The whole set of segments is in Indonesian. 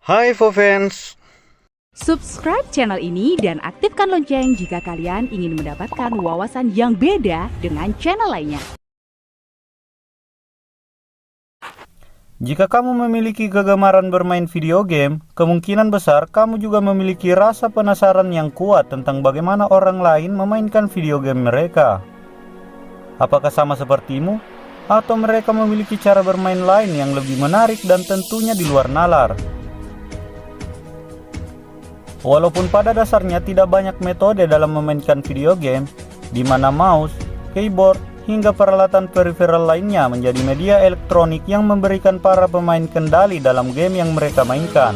Hai Fofans. Subscribe channel ini dan aktifkan lonceng jika kalian ingin mendapatkan wawasan yang beda dengan channel lainnya. Jika kamu memiliki kegemaran bermain video game, kemungkinan besar kamu juga memiliki rasa penasaran yang kuat tentang bagaimana orang lain memainkan video game mereka. Apakah sama sepertimu? Atau mereka memiliki cara bermain lain yang lebih menarik dan tentunya di luar nalar? Walaupun pada dasarnya tidak banyak metode dalam memainkan video game, di mana mouse, keyboard, hingga peralatan peripheral lainnya menjadi media elektronik yang memberikan para pemain kendali dalam game yang mereka mainkan.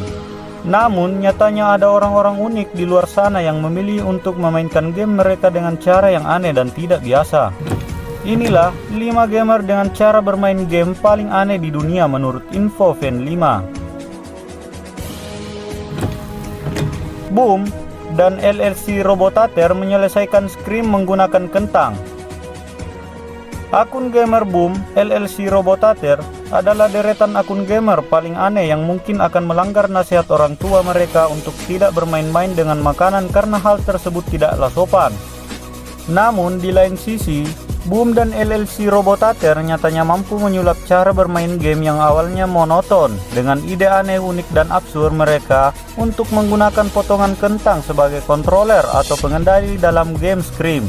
Namun, nyatanya ada orang-orang unik di luar sana yang memilih untuk memainkan game mereka dengan cara yang aneh dan tidak biasa. Inilah 5 gamer dengan cara bermain game paling aneh di dunia menurut InfoFan 5. Boom dan LLC Robotater menyelesaikan Scream menggunakan kentang. Akun gamer Boom LLC Robotater adalah deretan akun gamer paling aneh yang mungkin akan melanggar nasihat orang tua mereka untuk tidak bermain-main dengan makanan karena hal tersebut tidaklah sopan. Namun di lain sisi, Boom dan LLC Robotater nyatanya mampu menyulap cara bermain game yang awalnya monoton dengan ide aneh, unik, dan absurd mereka untuk menggunakan potongan kentang sebagai controller atau pengendali dalam game Scream.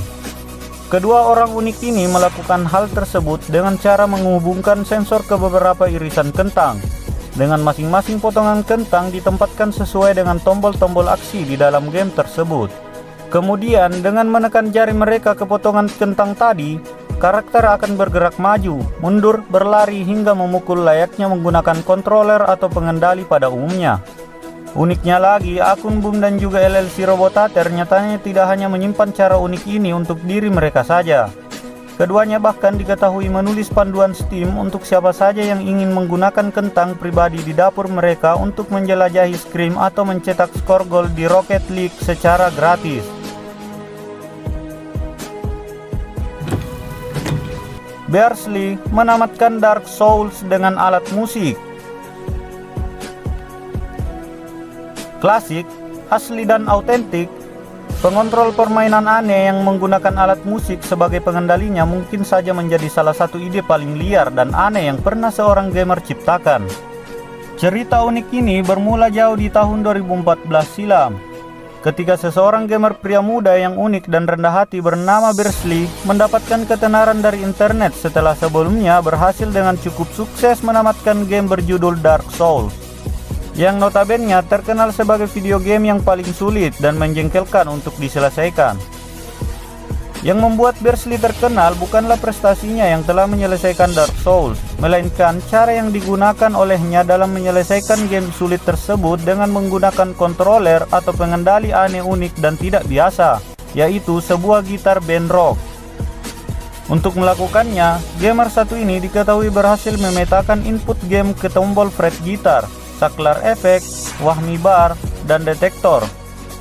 Kedua orang unik ini melakukan hal tersebut dengan cara menghubungkan sensor ke beberapa irisan kentang, dengan masing-masing potongan kentang ditempatkan sesuai dengan tombol-tombol aksi di dalam game tersebut. Kemudian dengan menekan jari mereka ke potongan kentang tadi, karakter akan bergerak maju, mundur, berlari hingga memukul layaknya menggunakan controller atau pengendali pada umumnya. Uniknya lagi, akun Boom dan juga LLC Robotater nyatanya tidak hanya menyimpan cara unik ini untuk diri mereka saja. Keduanya bahkan diketahui menulis panduan Steam untuk siapa saja yang ingin menggunakan kentang pribadi di dapur mereka untuk menjelajahi Scream atau mencetak skor gol di Rocket League secara gratis. Beardsley menamatkan Dark Souls dengan alat musik. Klasik, asli dan autentik, pengontrol permainan aneh yang menggunakan alat musik sebagai pengendalinya mungkin saja menjadi salah satu ide paling liar dan aneh yang pernah seorang gamer ciptakan. Cerita unik ini bermula jauh di tahun 2014 silam, ketika seseorang gamer pria muda yang unik dan rendah hati bernama Beardsley mendapatkan ketenaran dari internet setelah sebelumnya berhasil dengan cukup sukses menamatkan game berjudul Dark Souls, yang notabene terkenal sebagai video game yang paling sulit dan menjengkelkan untuk diselesaikan. Yang membuat Beardsley terkenal bukanlah prestasinya yang telah menyelesaikan Dark Souls, melainkan cara yang digunakan olehnya dalam menyelesaikan game sulit tersebut dengan menggunakan controller atau pengendali aneh, unik, dan tidak biasa, yaitu sebuah gitar band rock. Untuk melakukannya, gamer satu ini diketahui berhasil memetakan input game ke tombol fret gitar, saklar efek, whammy bar, dan detektor.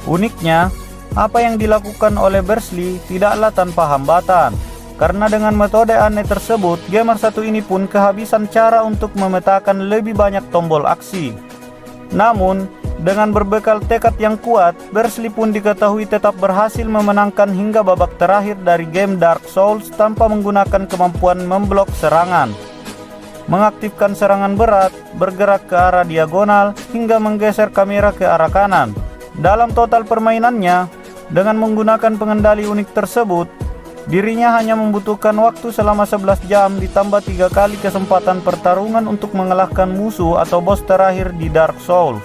Uniknya, apa yang dilakukan oleh Beardsley tidaklah tanpa hambatan, karena dengan metode aneh tersebut, gamer satu ini pun kehabisan cara untuk memetakan lebih banyak tombol aksi. Namun, dengan berbekal tekad yang kuat, Beardsley pun diketahui tetap berhasil memenangkan hingga babak terakhir dari game Dark Souls tanpa menggunakan kemampuan memblok serangan, mengaktifkan serangan berat, bergerak ke arah diagonal, hingga menggeser kamera ke arah kanan. Dalam total permainannya, dengan menggunakan pengendali unik tersebut, dirinya hanya membutuhkan waktu selama 11 jam ditambah 3 kali kesempatan pertarungan untuk mengalahkan musuh atau bos terakhir di Dark Souls.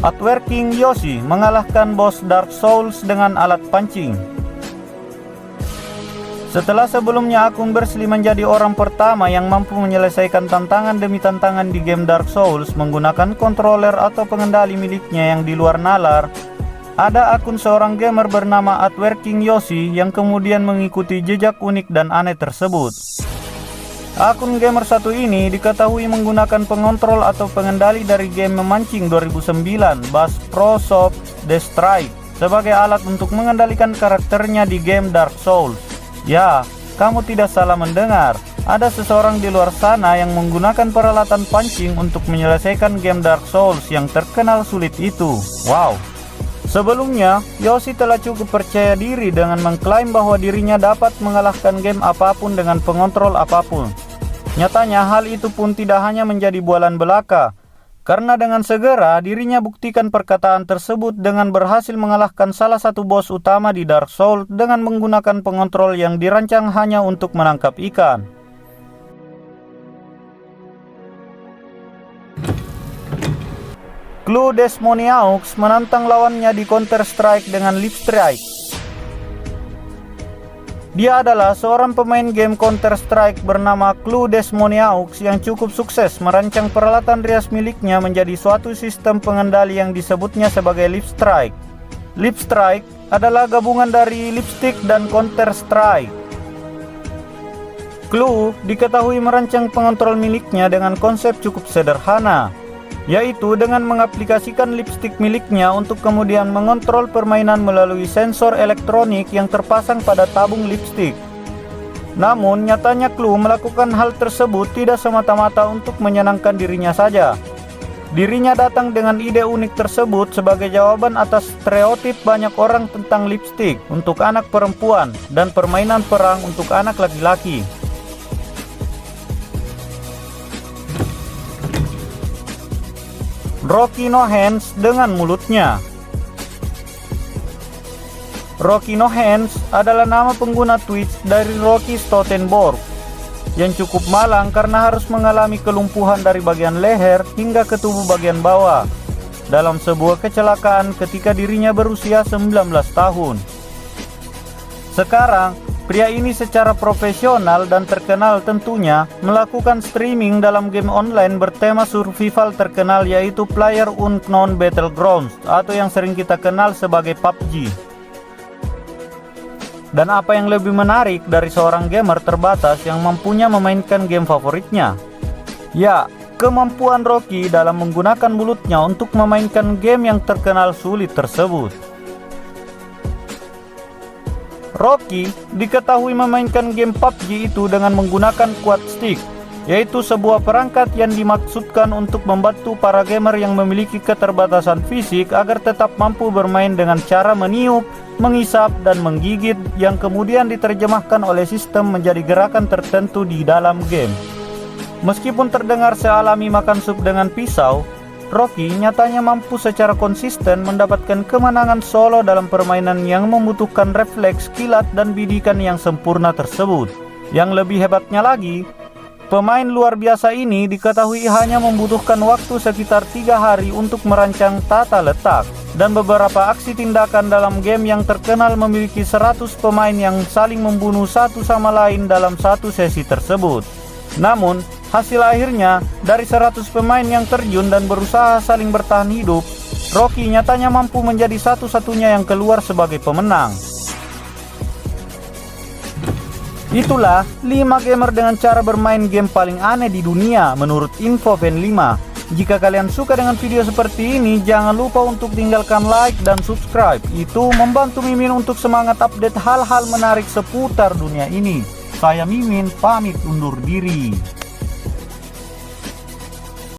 Outworking Yoshi mengalahkan bos Dark Souls dengan alat pancing. Setelah sebelumnya akun Beardsley menjadi orang pertama yang mampu menyelesaikan tantangan demi tantangan di game Dark Souls menggunakan controller atau pengendali miliknya yang di luar nalar, ada akun seorang gamer bernama Outworking Yoshi yang kemudian mengikuti jejak unik dan aneh tersebut. Akun gamer satu ini diketahui menggunakan pengontrol atau pengendali dari game memancing 2009 Bass Pro Shop The Strike sebagai alat untuk mengendalikan karakternya di game Dark Souls. Ya, kamu tidak salah mendengar. ada seseorang di luar sana yang menggunakan peralatan pancing untuk menyelesaikan game Dark Souls yang terkenal sulit itu. Wow. Sebelumnya, Yoshi telah cukup percaya diri dengan mengklaim bahwa dirinya dapat mengalahkan game apapun dengan pengontrol apapun. Nyatanya hal itu pun tidak hanya menjadi bualan belaka, karena dengan segera dirinya buktikan perkataan tersebut dengan berhasil mengalahkan salah satu bos utama di Dark Souls dengan menggunakan pengontrol yang dirancang hanya untuk menangkap ikan. Clu Desmoniaux menantang lawannya di Counter-Strike dengan Lip Strike. Dia adalah seorang pemain game Counter-Strike bernama Clu Desmoniaux yang cukup sukses merancang peralatan rias miliknya menjadi suatu sistem pengendali yang disebutnya sebagai Lip Strike. Lip Strike adalah gabungan dari lipstick dan Counter-Strike. Clu diketahui merancang pengontrol miliknya dengan konsep cukup sederhana, yaitu dengan mengaplikasikan lipstick miliknya untuk kemudian mengontrol permainan melalui sensor elektronik yang terpasang pada tabung lipstick. Namun, nyatanya Clu melakukan hal tersebut tidak semata-mata untuk menyenangkan dirinya saja. Dirinya datang dengan ide unik tersebut sebagai jawaban atas stereotip banyak orang tentang lipstick untuk anak perempuan dan permainan perang untuk anak laki-laki. Rocky No Hands dengan mulutnya. Rocky No Hands adalah nama pengguna Twitch dari Rocky Stoltenberg yang cukup malang karena harus mengalami kelumpuhan dari bagian leher hingga ke tubuh bagian bawah dalam sebuah kecelakaan ketika dirinya berusia 19 tahun. Sekarang, pria ini secara profesional dan terkenal tentunya melakukan streaming dalam game online bertema survival terkenal yaitu PlayerUnknown's Battlegrounds atau yang sering kita kenal sebagai PUBG. Dan apa yang lebih menarik dari seorang gamer terbatas yang mampunya memainkan game favoritnya? Ya, kemampuan Rocky dalam menggunakan mulutnya untuk memainkan game yang terkenal sulit tersebut. Rocky diketahui memainkan game PUBG itu dengan menggunakan quad stick, yaitu sebuah perangkat yang dimaksudkan untuk membantu para gamer yang memiliki keterbatasan fisik agar tetap mampu bermain dengan cara meniup, mengisap, dan menggigit yang kemudian diterjemahkan oleh sistem menjadi gerakan tertentu di dalam game. Meskipun terdengar sealami makan sup dengan pisau, Rocky nyatanya mampu secara konsisten mendapatkan kemenangan solo dalam permainan yang membutuhkan refleks, kilat, dan bidikan yang sempurna tersebut. Yang lebih hebatnya lagi, pemain luar biasa ini diketahui hanya membutuhkan waktu sekitar 3 hari untuk merancang tata letak dan beberapa aksi tindakan dalam game yang terkenal memiliki 100 pemain yang saling membunuh satu sama lain dalam satu sesi tersebut. Namun, hasil akhirnya, dari 100 pemain yang terjun dan berusaha saling bertahan hidup, Rocky nyatanya mampu menjadi satu-satunya yang keluar sebagai pemenang. Itulah 5 gamer dengan cara bermain game paling aneh di dunia menurut Infofan 5. Jika kalian suka dengan video seperti ini, jangan lupa untuk tinggalkan like dan subscribe. Itu membantu Mimin untuk semangat update hal-hal menarik seputar dunia ini. Saya Mimin, pamit undur diri.